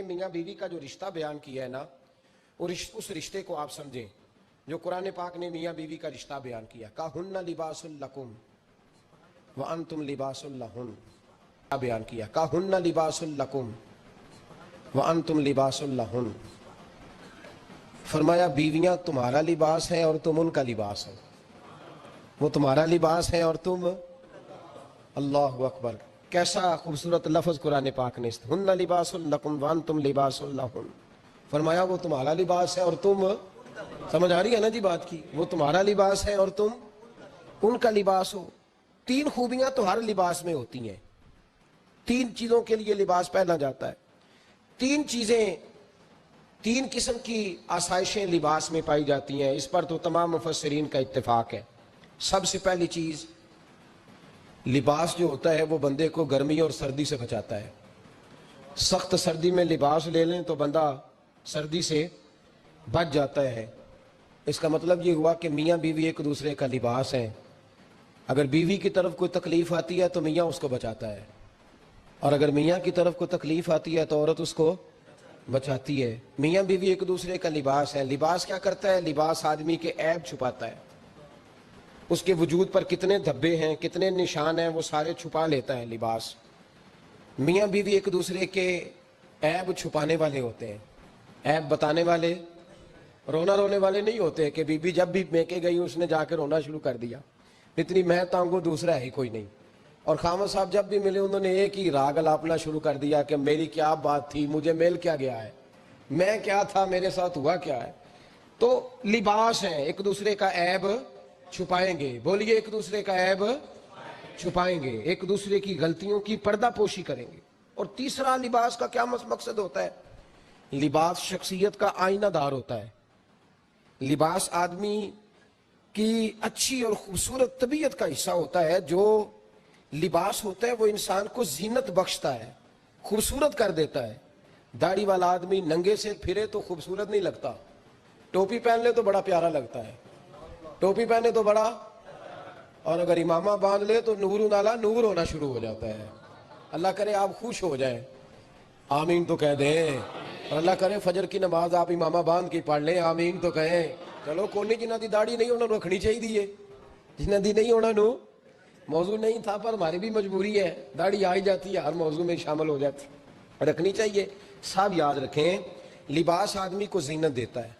کہ میاں بیوی کا جو رشتہ بیان کیا ہے نا، اس رشتے کو آپ سمجھیں جو قرآن پاک نے میاں بیوی کا رشتہ بیان کیا، کہن لباس لکم وانتم لباس لہن، بیان کیا کہن لباس لکم وانتم لباس لہن، فرمایا بیویاں تمہارا لباس ہیں اور تم ان کا لباس ہو، وہ تمہارا لباس ہے اور تم، اللہ اکبر، کیسا خوبصورت لفظ قرآن پاک نے، ہن لباس لکم وانتم لباس لہن، فرمایا وہ تمہارا لباس ہے اور تم، سمجھ آ رہی ہے نا جی بات کی، وہ تمہارا لباس ہے اور تم ان کا لباس ہو۔ تین خوبیاں تو ہر لباس میں ہوتی ہیں، تین چیزوں کے لیے لباس پہنا جاتا ہے، تین چیزیں، تین قسم کی آسائشیں لباس میں پائی جاتی ہیں، اس پر تو تمام مفسرین کا اتفاق ہے۔ سب سے پہلی چیز، لباس جو ہوتا ہے وہ بندے کو گرمی اور سردی سے بچاتا ہے۔ سخت سردی میں لباس لے لیں تو بندہ سردی سے بچ جاتا ہے۔ اس کا مطلب یہ ہوا کہ میاں بیوی ایک دوسرے کا لباس ہے، اگر بیوی کی طرف کوئی تکلیف آتی ہے تو میاں اس کو بچاتا ہے، اور اگر میاں کی طرف کوئی تکلیف آتی ہے تو عورت اس کو بچاتی ہے۔ میاں بیوی ایک دوسرے کا لباس ہے۔ لباس کیا کرتا ہے؟ لباس آدمی کے عیب چھپاتا ہے، اس کے وجود پر کتنے دھبے ہیں، کتنے نشان ہیں، وہ سارے چھپا لیتا ہے لباس۔ میاں بیوی ایک دوسرے کے عیب چھپانے والے ہوتے ہیں، عیب بتانے والے، رونے والے نہیں ہوتے کہ بی بی جب بھی میکے گئی اس نے جا کے رونا شروع کر دیا، اتنی میں تانگو دوسرا ہے ہی کوئی نہیں۔ اور خامد صاحب جب بھی ملے انہوں نے ایک ہی راگ الاپنا شروع کر دیا کہ میری کیا بات تھی، مجھے مل کیا گیا ہے، میں کیا تھا، میرے ساتھ ہوا کیا ہے۔ تو لباس ہے، ایک دوسرے کا عیب چھپائیں گے، بولیے ایک دوسرے کا عیب چھپائیں گے، ایک دوسرے کی غلطیوں کی پردہ پوشی کریں گے۔ اور تیسرا لباس کا کیا مقصد ہوتا ہے؟ لباس شخصیت کا آئینہ دار ہوتا ہے۔ لباس آدمی کی اچھی اور خوبصورت طبیعت کا حصہ ہوتا ہے۔ جو لباس ہوتا ہے وہ انسان کو زینت بخشتا ہے، خوبصورت کر دیتا ہے۔ داڑھی والا آدمی ننگے سے پھرے تو خوبصورت نہیں لگتا، ٹوپی پہن لے تو بڑا پیارا لگتا ہے، ٹوپی پہنے تو بڑا، اور اگر امامہ باندھ لے تو نور نالا نور ہونا شروع ہو جاتا ہے۔ اللہ کرے آپ خوش ہو جائیں، آمین تو کہہ دیں، اور اللہ کرے فجر کی نماز آپ امامہ باندھ کے پڑھ لیں، آمین تو کہیں۔ چلو کوئی جنہ دی داڑھی نہیں انہوں نے رکھنی چاہیے، جنہ دی نہیں ہونا نو موضوع نہیں تھا، پر ہماری بھی مجبوری ہے، داڑھی آ ہی جاتی ہے، ہر موضوع میں شامل ہو جاتی، رکھنی چاہیے۔ سب یاد رکھیں، لباس آدمی کو زینت دیتا ہے۔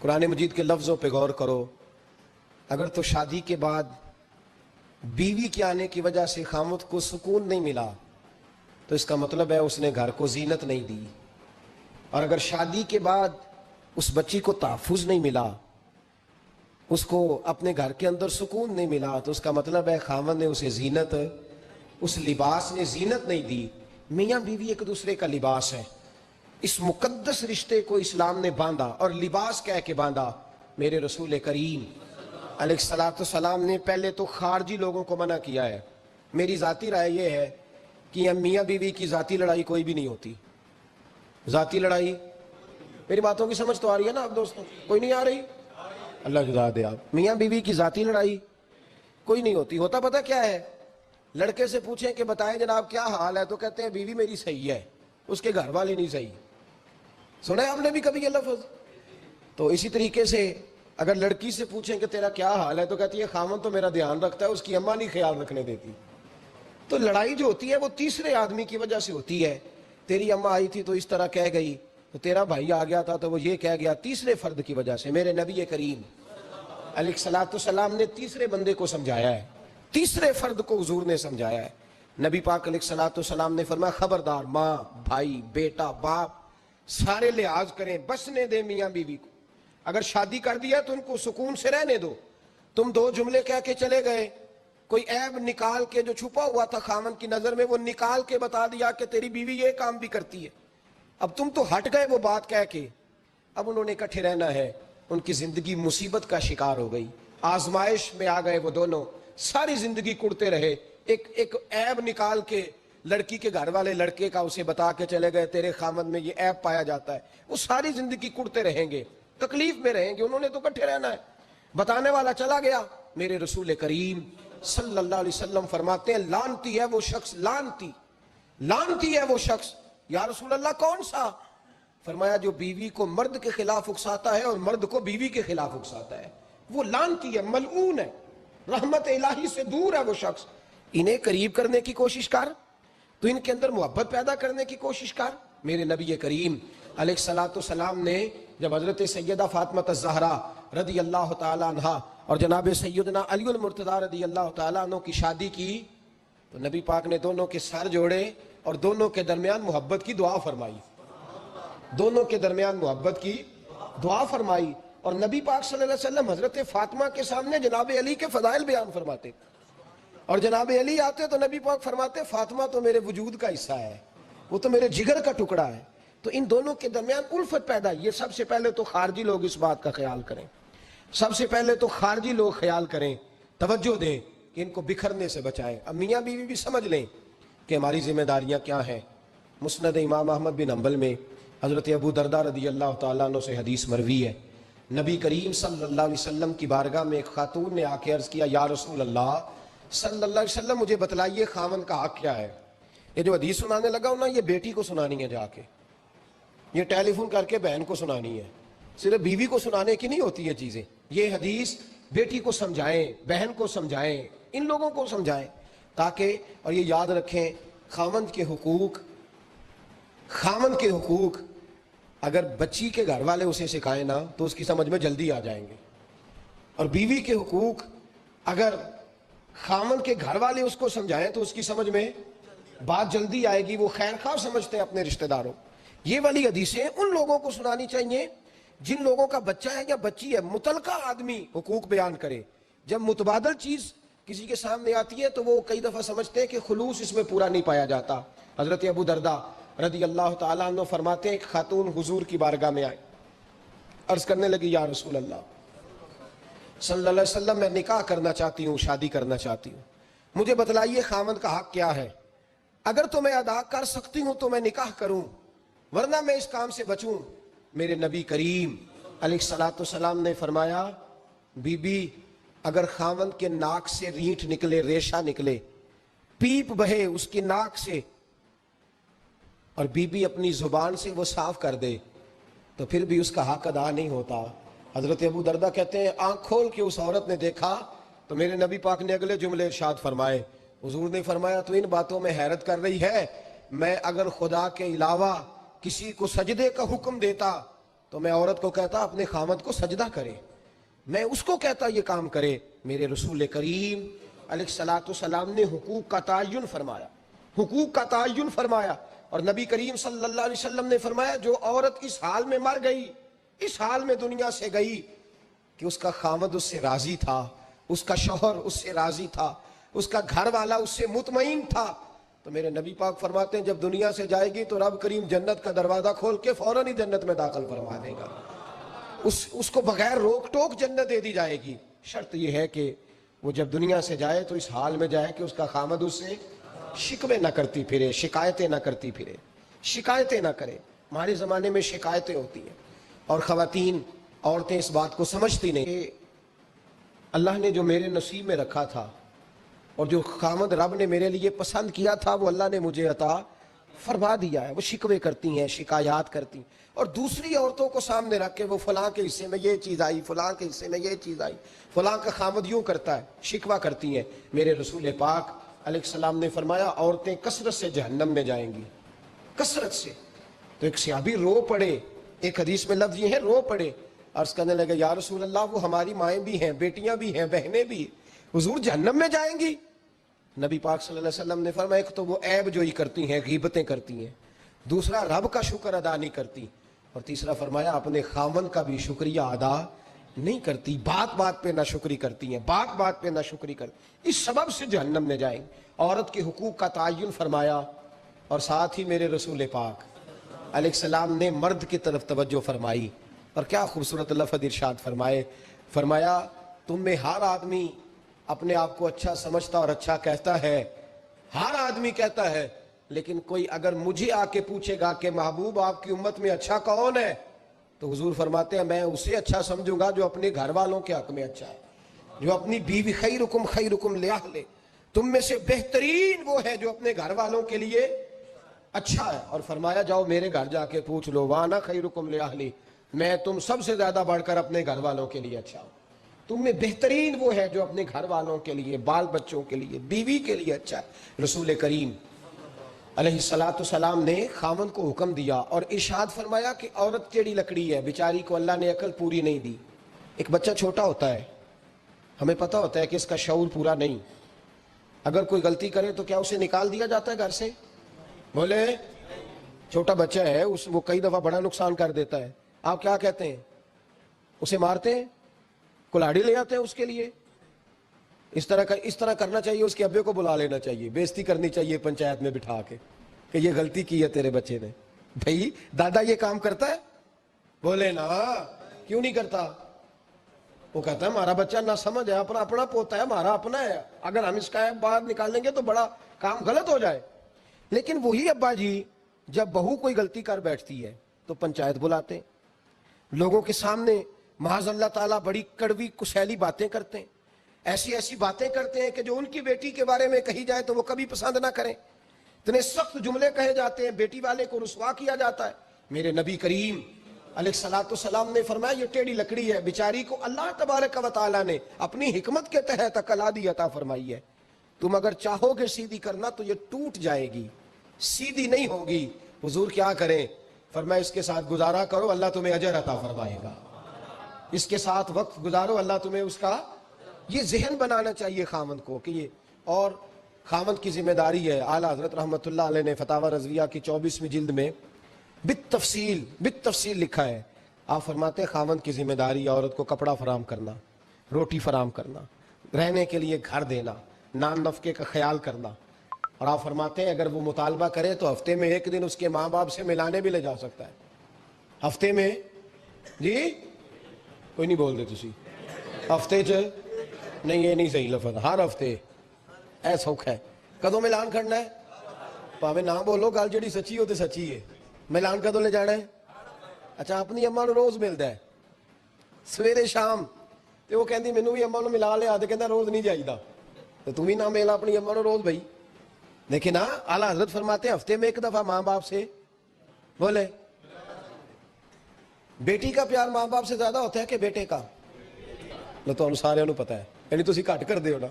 قرآن مجید کے لفظوں پہ غور کرو، اگر تو شادی کے بعد بیوی کے آنے کی وجہ سے خامد کو سکون نہیں ملا تو اس کا مطلب ہے اس نے گھر کو زینت نہیں دی، اور اگر شادی کے بعد اس بچی کو تحفظ نہیں ملا، اس کو اپنے گھر کے اندر سکون نہیں ملا، تو اس کا مطلب ہے خامد نے اسے زینت، اس لباس نے زینت نہیں دی۔ میاں بیوی ایک دوسرے کا لباس ہے، اس مقدس رشتے کو اسلام نے باندھا، اور لباس کہہ کے باندھا۔ میرے رسول کریم علیہ السلام نے پہلے تو خارجی لوگوں کو منع کیا ہے۔ میری ذاتی رائے یہ ہے کہ میاں بیوی کی ذاتی لڑائی کوئی بھی نہیں ہوتی، ذاتی لڑائی، میری باتوں کی سمجھ تو آ رہی ہے نا آپ دوستوں؟ کوئی نہیں آ رہی؟ اللہ جزا دے آپ۔ میاں بیوی کی ذاتی لڑائی کوئی نہیں ہوتی، ہوتا پتہ کیا ہے؟ لڑکے سے پوچھیں کہ بتائیں جناب کیا حال ہے، تو کہتے ہیں بیوی میری صحیح ہے، اس کے گھر والے نہیں صحیح۔ سنا ہے آپ نے بھی کبھی یہ لفظ؟ تو اسی طریقے سے اگر لڑکی سے پوچھیں کہ تیرا کیا حال ہے تو کہتی ہے خامن تو میرا دھیان رکھتا ہے، اس کی اماں نہیں خیال رکھنے دیتی۔ تو لڑائی جو ہوتی ہے وہ تیسرے آدمی کی وجہ سے ہوتی ہے، تیری اماں آئی تھی تو اس طرح کہہ گئی، تو تیرا بھائی آ گیا تھا تو وہ یہ کہہ گیا، تیسرے فرد کی وجہ سے۔ میرے نبی کریم علیہ السلام نے تیسرے بندے کو سمجھایا ہے، تیسرے فرد کو حضور نے سمجھایا ہے۔ نبی پاک علیہ السلام نے فرمایا خبردار، ماں، بھائی، بیٹا، باپ سارے لحاظ کریں، بسنے دیں میاں بیوی کو۔ اگر شادی کر دیا تو ان کو سکون سے رہنے دو۔ تم دو جملے کہہ کے چلے گئے، کوئی عیب نکال کے جو چھپا ہوا تھا خامن کی نظر میں وہ نکال کے بتا دیا کہ تیری بیوی یہ کام بھی کرتی ہے، اب تم تو ہٹ گئے وہ بات کہہ کے، اب انہوں نے اکٹھے رہنا ہے، ان کی زندگی مصیبت کا شکار ہو گئی، آزمائش میں آ گئے وہ دونوں، ساری زندگی کڑتے رہے۔ ایک عیب نکال کے لڑکی کے گھر والے لڑکے کا اسے بتا کے چلے گئے تیرے خامد میں یہ عیب پایا جاتا ہے، وہ ساری زندگی کڑتے رہیں گے، تکلیف میں رہیں گے، انہوں نے تو اکٹھے رہنا ہے۔ بتانے والا چلا گیا۔ میرے رسول کریم صلی اللہ علیہ وسلم فرماتے ہیں لعنتی ہے وہ شخص، لعنتی ہے وہ شخص یا رسول اللہ کون سا؟ فرمایا جو بیوی کو مرد کے خلاف اکساتا ہے اور مرد کو بیوی کے خلاف اکساتا ہے، وہ لعنتی ہے، ملعون ہے، رحمت الہی سے دور ہے وہ شخص۔ انہیں قریب کرنے کی کوشش کر، تو ان کے اندر محبت پیدا کرنے کی کوشش کر۔ میرے نبی کریم علیہ الصلوۃ والسلام نے جب حضرت سیدہ فاطمہ الزہرا رضی اللہ تعالی عنہا اور جناب سیدنا علی المرتضیٰ رضی اللہ تعالیٰ عنہ کی شادی کی تو نبی پاک نے دونوں کے سر جوڑے اور دونوں کے درمیان محبت کی دعا فرمائی، دونوں کے درمیان محبت کی دعا فرمائی۔ اور نبی پاک صلی اللہ علیہ وسلم حضرت فاطمہ کے سامنے جناب علی کے فضائل بیان فرماتے، اور جناب علی آتے تو نبی پاک فرماتے فاطمہ تو میرے وجود کا حصہ ہے، وہ تو میرے جگر کا ٹکڑا ہے۔ تو ان دونوں کے درمیان الفت پیدا۔ یہ سب سے پہلے تو خارجی لوگ اس بات کا خیال کریں، سب سے پہلے تو خارجی لوگ خیال کریں، توجہ دیں کہ ان کو بکھرنے سے بچائیں۔ اب میاں بیوی بھی سمجھ لیں کہ ہماری ذمہ داریاں کیا ہیں۔ مسند امام احمد بن حنبل میں حضرت ابو درداء رضی اللہ تعالیٰ عنہ سے حدیث مروی ہے، نبی کریم صلی اللہ علیہ وسلم کی بارگاہ میں ایک خاتون نے آ کے عرض کیا، یا رسول اللہ صلی اللہ علیہ وسلم مجھے بتلائیے خاوند کا حق کیا ہے۔ یہ جو حدیث سنانے لگا ہوں نا، یہ بیٹی کو سنانی ہے، جا کے یہ ٹیلی فون کر کے بہن کو سنانی ہے، صرف بیوی کو سنانے کی نہیں ہوتی یہ چیزیں۔ یہ حدیث بیٹی کو سمجھائیں، بہن کو سمجھائیں، ان لوگوں کو سمجھائیں تاکہ، اور یہ یاد رکھیں خاوند کے حقوق، خاوند کے حقوق اگر بچی کے گھر والے اسے سکھائیں نا تو اس کی سمجھ میں جلدی آ جائیں گے، اور بیوی کے حقوق اگر خاوند کے گھر والے اس کو سمجھائیں تو اس کی سمجھ میں بات جلدی آئے گی، وہ خیر خواہ سمجھتے ہیں اپنے رشتہ داروں۔ یہ والی حدیثیں ان لوگوں کو سنانی چاہیے جن لوگوں کا بچہ ہے یا بچی ہے، متعلقہ آدمی حقوق بیان کرے۔ جب متبادل چیز کسی کے سامنے آتی ہے تو وہ کئی دفعہ سمجھتے ہیں کہ خلوص اس میں پورا نہیں پایا جاتا۔ حضرت ابو درداء رضی اللہ تعالیٰ عنہ فرماتے ہیں ایک خاتون حضور کی بارگاہ میں آئی، عرض کرنے لگی، یا رسول اللہ صلی اللہ علیہ وسلم میں نکاح کرنا چاہتی ہوں، شادی کرنا چاہتی ہوں، مجھے بتلائیے خاوند کا حق کیا ہے؟ اگر تو میں ادا کر سکتی ہوں تو میں نکاح کروں، ورنہ میں اس کام سے بچوں۔ میرے نبی کریم علیہ الصلوۃ والسلام نے فرمایا، بی بی اگر خاوند کے ناک سے رینٹ نکلے، ریشہ نکلے، پیپ بہے اس کی ناک سے، اور بی بی اپنی زبان سے وہ صاف کر دے تو پھر بھی اس کا حق ادا نہیں ہوتا۔ حضرت ابو درداء کہتے ہیں آنکھ کھول کے اس عورت نے دیکھا تو میرے نبی پاک نے اگلے جملے ارشاد فرمائے، حضور نے فرمایا تو ان باتوں میں حیرت کر رہی ہے، میں اگر خدا کے علاوہ کسی کو سجدے کا حکم دیتا تو میں عورت کو کہتا اپنے خاوند کو سجدہ کرے، میں اس کو کہتا یہ کام کرے۔ میرے رسول کریم علیہ الصلوۃ والسلام نے حقوق کا تعین فرمایا، حقوق کا تعین فرمایا، اور نبی کریم صلی اللہ علیہ وسلم نے فرمایا جو عورت اس حال میں مر گئی، اس حال میں دنیا سے گئی کہ اس کا خاوند اس سے راضی تھا، اس کا شوہر اس سے راضی تھا، اس کا گھر والا اس سے مطمئن تھا، تو میرے نبی پاک فرماتے ہیں جب دنیا سے جائے گی تو رب کریم جنت کا دروازہ کھول کے فوراً ہی جنت میں داخل فرما دے گا، اس کو بغیر روک ٹوک جنت دے دی جائے گی۔ شرط یہ ہے کہ وہ جب دنیا سے جائے تو اس حال میں جائے کہ اس کا خاوند اس سے شکوے نہ کرتی پھرے، شکایتیں نہ کرتی پھرے، شکایتیں نہ کرے۔ ہمارے زمانے میں شکایتیں ہوتی ہیں، اور خواتین، عورتیں اس بات کو سمجھتی نہیں کہ اللہ نے جو میرے نصیب میں رکھا تھا اور جو خاوند رب نے میرے لیے پسند کیا تھا وہ اللہ نے مجھے عطا فرما دیا ہے۔ وہ شکوے کرتی ہیں، شکایات کرتی ہیں، اور دوسری عورتوں کو سامنے رکھ کے وہ فلاں کے حصے میں یہ چیز آئی، فلاں کے حصے میں یہ چیز آئی، فلاں کا خاوند یوں کرتا ہے، شکوہ کرتی ہیں۔ میرے رسول پاک علیہ السلام نے فرمایا عورتیں کثرت سے جہنم میں جائیں گی، کثرت سے۔ تو ایک صحابی رو پڑے، ایک حدیث میں لفظ یہ ہے رو پڑے، عرض کرنے لگے یا رسول اللہ وہ ہماری مائیں بھی ہیں، بیٹیاں بھی ہیں، بہنیں بھی، حضور جہنم میں جائیں گی؟ نبی پاک صلی اللہ علیہ وسلم نے فرمایا ایک تو وہ عیب جوئی کرتی ہیں، غیبتیں کرتی ہیں، دوسرا رب کا شکر ادا نہیں کرتی، اور تیسرا فرمایا اپنے خاوند کا بھی شکریہ ادا نہیں کرتی، بات بات پہ نہ شکری کرتی ہیں، بات بات پہ نہ شکری کرتی، اس سبب سے جہنم میں جائیں۔ عورت کے حقوق کا تعین فرمایا، اور ساتھ ہی میرے رسول پاک علیہ السلام نے مرد کی طرف توجہ فرمائی، اور کیا خوبصورت لفظ ارشاد فرمائے، فرمایا تم میں ہر آدمی اپنے آپ کو اچھا سمجھتا اور اچھا کہتا ہے، ہر آدمی کہتا ہے، لیکن کوئی اگر مجھے آ کے پوچھے گا کہ محبوب آپ کی امت میں اچھا کون ہے، تو حضور فرماتے ہیں میں اسے اچھا سمجھوں گا جو اپنے گھر والوں کے حق میں اچھا ہے، جو اپنی بیوی خیرکم لأہلہ، تم میں سے بہترین وہ ہے جو اپنے گھر والوں کے لیے اچھا ہے، اور فرمایا جاؤ میرے گھر جا کے پوچھ لو، وانا خیرکم لأہلی، میں تم سب سے زیادہ بڑھ کر اپنے گھر والوں کے لیے اچھا ہوں، تم میں بہترین وہ ہے جو اپنے گھر والوں کے لیے، بال بچوں کے لیے، بیوی کے لیے اچھا ہے۔ رسول کریم علیہ السلام نے خاوند کو حکم دیا اور ارشاد فرمایا کہ عورت ٹیڑھی لکڑی ہے، بیچاری کو اللہ نے عقل پوری نہیں دی۔ ایک بچہ چھوٹا ہوتا ہے، ہمیں پتہ ہوتا ہے کہ اس کا شعور پورا نہیں، اگر کوئی غلطی کرے تو کیا اسے نکال دیا جاتا ہے گھر سے؟ بولے، چھوٹا بچہ ہے، وہ کئی دفعہ بڑا نقصان کر دیتا ہے، آپ کیا کہتے ہیں؟ اسے مارتے ہیں، کلاڑی لے آتے ہیں اس کے لیے؟ اس طرح کرنا چاہیے، اس کے ابے کو بلا لینا چاہیے، بےزتی کرنی چاہیے پنچایت میں بٹھا کے کہ یہ غلطی کی ہے تیرے بچے نے۔ بھائی دادا یہ کام کرتا ہے؟ بولے نا، کیوں نہیں کرتا؟ وہ کہتا ہے ہمارا بچہ نہ سمجھ ہے، اپنا پوتا ہے، ہمارا اپنا ہے، اگر ہم اس کا باہر نکالیں گے تو بڑا کام غلط ہو جائے۔ لیکن وہی ابا جی جب بہو کوئی غلطی کر بیٹھتی ہے تو پنچایت بلاتے ہیں، لوگوں کے سامنے معاذ اللہ تعالیٰ بڑی کڑوی کسیلی باتیں کرتے ہیں، ایسی باتیں کرتے ہیں کہ جو ان کی بیٹی کے بارے میں کہی جائے تو وہ کبھی پسند نہ کریں، اتنے سخت جملے کہے جاتے ہیں، بیٹی والے کو رسوا کیا جاتا ہے۔ میرے نبی کریم علیہ السلام نے فرمایا یہ ٹیڑھی لکڑی ہے، بیچاری کو اللہ تبارک و تعالیٰ نے اپنی حکمت کے تحت عقل عادی عطا فرمائی ہے، تم اگر چاہو گے سیدھی کرنا تو یہ ٹوٹ جائے گی، سیدھی نہیں ہوگی۔ حضور کیا کریں؟ فرمایا اس کے ساتھ گزارا کرو، اللہ تمہیں اجر عطا فرمائے گا، اس کے ساتھ وقت گزارو، اللہ تمہیں اس کا، یہ ذہن بنانا چاہیے خاوند کو کہ یہ، اور خاوند کی ذمہ داری ہے۔ اعلیٰ حضرت رحمۃ اللہ علیہ نے فتاوی رضویہ کی 24ویں جلد میں بالتفصیل لکھا ہے، آپ فرماتے ہیں خاوند کی ذمہ داری عورت کو کپڑا فراہم کرنا، روٹی فراہم کرنا، رہنے کے لیے گھر دینا، نان نفقے کا خیال کرنا، اور آپ فرماتے ہیں اگر وہ مطالبہ کرے تو ہفتے میں ایک دن اس کے ماں باپ سے ملانے بھی لے جا سکتا ہے، ہفتے میں، جی کوئی نہیں بول دے تسی، ہفتے نہیں، یہ نہیں صحیح لفظ، ہر ہفتے اے سوکھ ہے، کدوں ملان کرنا ہے؟ پاوے نہ بولو، گل جڑی سچی ہو تے سچی ہے، ملان کدوں لے جانا ہے؟ اچھا اپنی اماں نو روز ملتا ہے سویرے شام، تے وہ کہندی مینوں بھی اماں نو ملا لیا، تے کہندا روز نہیں جائیدا، تے تم بھی نہ ملا اپنی اماں نو روز بھائی۔ لیکن ہاں اعلیٰ حضرت فرماتے ہیں ہفتے میں ایک دفعہ ماں باپ سے، بولے، بیٹی کا پیار ماں باپ سے زیادہ ہوتا ہے کہ بیٹے کا؟ لو تو سارے نو پتا ہے، یعنی تسی گھٹ کر دے ہو نا،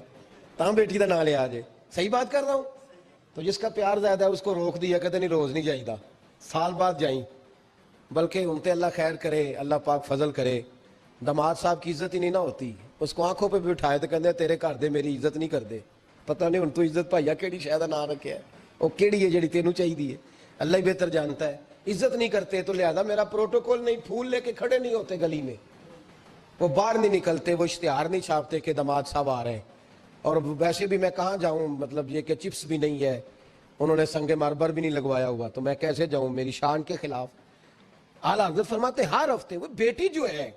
تاں بیٹی دا نام لیا جے، صحیح بات کر رہا ہوں؟ تو جس کا پیار زیادہ ہے اس کو روک دیا، کہتے نہیں روز نہیں جائیدا، سال بعد جائیں، بلکہ ان تے اللہ خیر کرے، اللہ پاک فضل کرے، دماد صاحب کی عزت ہی نہیں نہ ہوتی، اس کو آنکھوں پہ بھی اٹھائے تو کہندے تیرے گھر دے میری عزت نہیں کردے، پتہ نہیں ہن تو عزت بھائیا کیڑی شے دا نام رکھیا ہے، وہ کیڑی ہے جڑی تینوں چاہیے ہے، اللہ ہی بہتر جانتا ہے۔ عزت نہیں کرتے تو لہذا میرا پروٹوکول نہیں، پھول لے کے کھڑے نہیں ہوتے گلی میں، وہ باہر نہیں نکلتے، وہ اشتہار نہیں چھاپتے کہ دماد صاحب آ رہے ہیں، اور ویسے بھی میں کہاں جاؤں، مطلب یہ کہ چپس بھی نہیں ہے، انہوں نے سنگ مرمر بھی نہیں لگوایا ہوا، تو میں کیسے جاؤں، میری شان کے خلاف۔ اعلیٰ حضرت فرماتے ہر ہفتے، وہ بیٹی جو ہے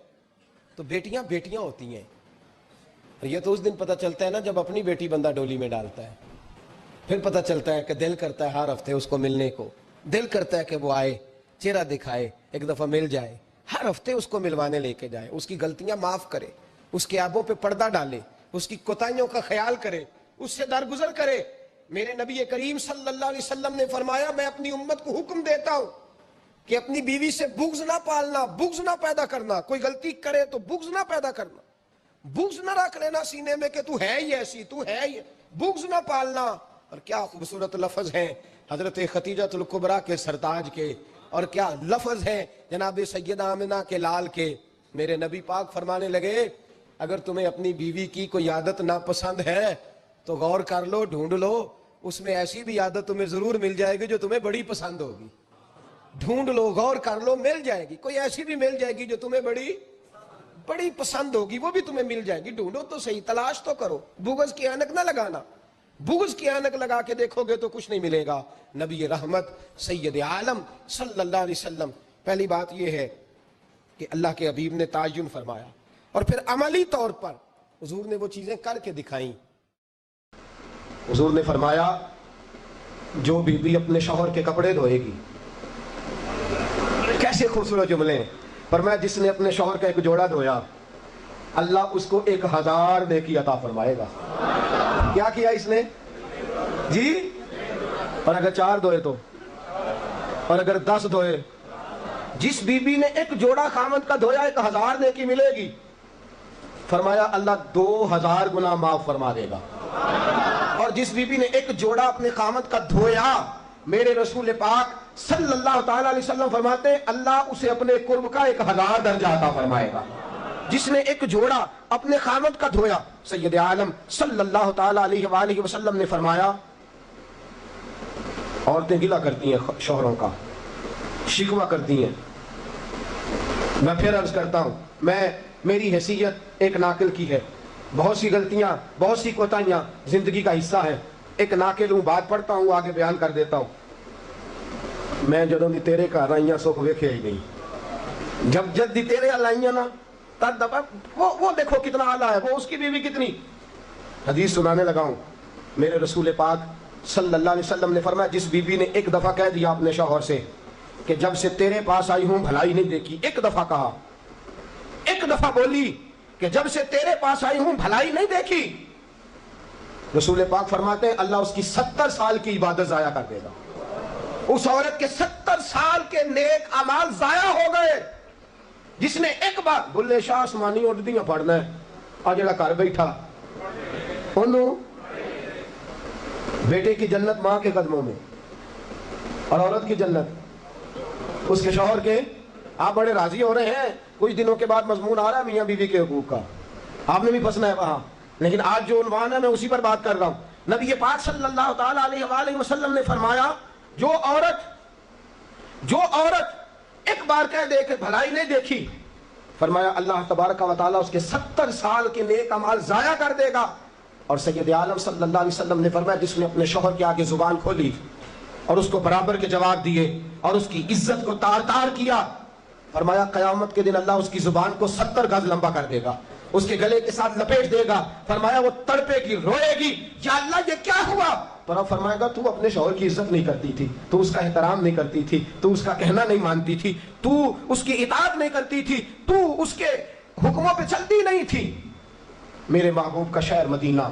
تو بیٹیاں ہوتی ہیں، اور یہ تو اس دن پتہ چلتا ہے نا جب اپنی بیٹی بندہ ڈولی میں ڈالتا ہے، پھر پتہ چلتا ہے کہ دل کرتا ہے ہر ہفتے اس کو ملنے کو، دل کرتا ہے کہ وہ آئے، چہرہ دکھائے، ایک دفعہ مل جائے، ہر ہفتے اس کو ملوانے لے کے جائے، اس کی غلطیاں معاف کرے، اس کے عیبوں پہ پردہ ڈالے، اس کی کوتاہیوں کا خیال کرے، اس سے درگزر کرے۔ میرے نبی کریم صلی اللہ علیہ وسلم نے فرمایا میں اپنی امت کو حکم دیتا ہوں کہ اپنی بیوی سے بغض نہ پالنا، بغض نہ پیدا کرنا، کوئی غلطی کرے تو بغض نہ پیدا کرنا، بغض نہ رکھ لینا سینے میں کہ تو ہے ہی ایسی، تو ہے ہی، بغض نہ پالنا۔ اور کیا خوبصورت لفظ ہیں حضرت خدیجہ الکبریٰ کے سرتاج کے، اور کیا لفظ ہیں جناب سیدہ آمنہ کے لال کے۔ میرے نبی پاک فرمانے لگے اگر تمہیں اپنی بیوی کی کوئی عادت ناپسند ہے تو غور کر لو، ڈھونڈ لو، اس میں ایسی بھی عادت تمہیں ضرور مل جائے گی جو تمہیں بڑی پسند ہوگی، ڈھونڈ لو، غور کر لو، مل جائے گی، کوئی ایسی بھی مل جائے گی جو تمہیں بڑی پسند ہوگی، وہ بھی تمہیں مل جائے گی، ڈھونڈو تو صحیح، تلاش تو کرو، بغض کی اینک نہ لگانا، بغض کی اینک لگا کے دیکھو گے تو کچھ نہیں ملے گا۔ نبی رحمت سید عالم صلی اللہ علیہ وسلم، پہلی بات یہ ہے کہ اللہ کے حبیب نے تعین فرمایا، اور پھر عملی طور پر حضور نے وہ چیزیں کر کے دکھائیں۔ حضور نے فرمایا جو بیوی اپنے شوہر کے کپڑے دھوئے گی، کیسے خوبصورت جملے ہیں، فرمایا جس نے اپنے شوہر کا ایک جوڑا دھویا اللہ اس کو 1000 نیکی عطا فرمائے گا۔ کیا کیا اس نے جی؟ اور اگر 4 دھوئے تو اور اگر 10 دھوئے، جس بی بی نے ایک جوڑا خامد کا دھویا 1000 نیکی ملے گی، فرمایا اللہ 2000 گناہ معاف فرما دے گا۔ اور جس بی بی نے ایک جوڑا اپنے خامد کا دھویا، میرے رسول پاک صلی اللہ تعالی علیہ وسلم فرماتے ہیں اللہ اسے اپنے قرب کا 1000 درجہ عطا فرمائے گا۔ جس نے ایک جوڑا اپنے خامد کا دھویا، سید عالم صلی اللہ تعالی علیہ وآلہ وسلم نے فرمایا عورتیں گلہ کرتی ہیں شوہروں کا، شکوہ کرتی ہیں۔ میں پھر عرض کرتا ہوں، میری حیثیت ایک ناقل کی ہے، بہت سی غلطیاں، بہت سی کوتاہیاں زندگی کا حصہ ہے، ایک ناقل ہوں، بات پڑھتا ہوں آگے بیان کر دیتا ہوں۔ میں جدوں دی تیرے گھر آئیاں سکھ ویکھیا ہی نہیں، جب جد دی تیرے ہل آئیاں نا تب وہ دیکھو کتنا اعلیٰ ہے، وہ اس کی بیوی کتنی۔ حدیث سنانے لگا ہوں، میرے رسول پاک صلی اللہ علیہ وسلم نے فرمایا جس بیوی نے ایک دفعہ کہہ دیا اپنے شوہر سے کہ جب سے تیرے پاس آئی ہوں بھلائی نہیں دیکھی، ایک دفعہ کہا، ایک دفعہ بولی کہ جب سے تیرے پاس آئی ہوں بھلائی نہیں دیکھی، رسول پاک فرماتے ہیں اللہ اس کی 70 سال کی عبادت ضائع کر دے گا۔ اس عورت کے 70 سال کے نیک اعمال ضائع ہو گئے، جس نے ایک بار بلے شاہ آسمانی اردیاں پڑھنا ہے، اور جڑا گھر بیٹھا انہوں بیٹے کی جنت ماں کے قدموں میں، اور عورت کی جنت اس کے شوہر کے۔ آپ بڑے راضی ہو رہے ہیں، کچھ دنوں کے بعد مضمون آ رہا ہے میاں بیوی کے حقوق کا، آپ نے بھی پھنسنا ہے وہاں، لیکن آج جو عنوان ہے میں اسی پر بات کر رہا ہوں۔ نبی پاک صلی اللہ تعالی علیہ وآلہ وسلم نے فرمایا جو عورت ایک بار کہہ دے کہ بھلائی نہیں دیکھی، فرمایا اللہ تبارک و تعالیٰ اس کے 70 سال کے نیک اعمال ضائع کر دے گا۔ اور سید عالم صلی اللہ علیہ وسلم نے فرمایا جس نے اپنے شوہر کے آگے زبان کھولی اور اس کو برابر کے جواب دیے اور اس کی عزت کو تار تار کیا، فرمایا قیامت کے دن اللہ اس کی زبان کو 70 گز لمبا کر دے گا، اس کے گلے کے ساتھ لپیٹ دے گا، فرمایا وہ تڑپے گی، روئے گی، یا اللہ یہ کیا ہوا؟ تو رب فرمائے گا تو اپنے شوہر کی عزت نہیں کرتی تھی، تو اس کا احترام نہیں کرتی تھی، تو اس کا کہنا نہیں مانتی تھی، تو اس کی اطاعت نہیں کرتی تھی، تو اس کے حکموں پہ چلتی نہیں تھی۔ میرے محبوب کا شہر مدینہ،